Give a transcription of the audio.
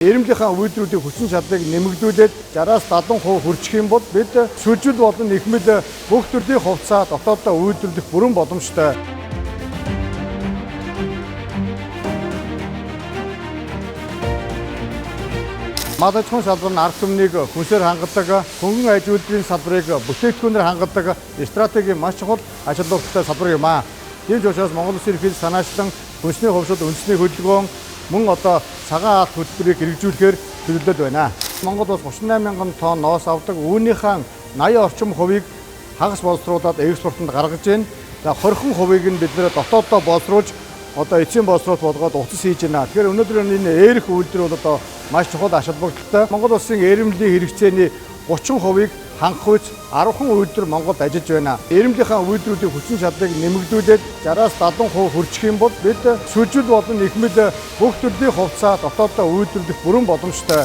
Ирэмлийнхаа үйлдвэрүүдийн хүчин чадлыг нэмэгдүүлээд 60-70% хүрчих юм бол бид сүлжил болон нэхмэл бүх төрлийн хувьцаа дотооддоо үйлдвэрлэх бүрэн боломжтой. Мал аж ахуйн салбар нь ард түмнийг хүнсээр хангадаг, хөнгөн аж үйлдвэрийн салбарыг бүтээгдэхүүнээр хангадаг стратегийн маш чухал ажилтнуудтай салбар юм аа. Тийм ч учраас Монгол Улсын ерөнхий санаачлан хүнсний хувьсад үндэсний хөдөлгөөн мөн одоо цагаан алт хөтөлбөрийг хэрэгжүүлэхээр төлөвлөлд байна. Монгол улс 38 мянган тонн ноос авдаг. Үүнийхэн 80 орчим хувийг хагас боловсруулаад экспортод гаргаж байна. За 20% нь бид нэр дотооддоо боловсруулж одоо эцсийн боловсруулалт болгоод утас хийж байна. Тэгэхээр өнөөдөр энэ эерх үйлдвэр бол одоо маш чухал ач холбогдолтой. Монгол улсын эрэмлийн хэрэгцээний 30%-ийг хангах үйс 10 үйлдвэр Монголд ажиллаж байна. Эрэмлийнхаа үйлдвэрүүдийн хүчин чадлыг нэмэгдүүлээд 60-70% хүрчих юм бол бид сүлжил болон нэхмэл бүх төрлийн хувьцаа дотооддоо үйлдвэрлэх бүрэн боломжтой.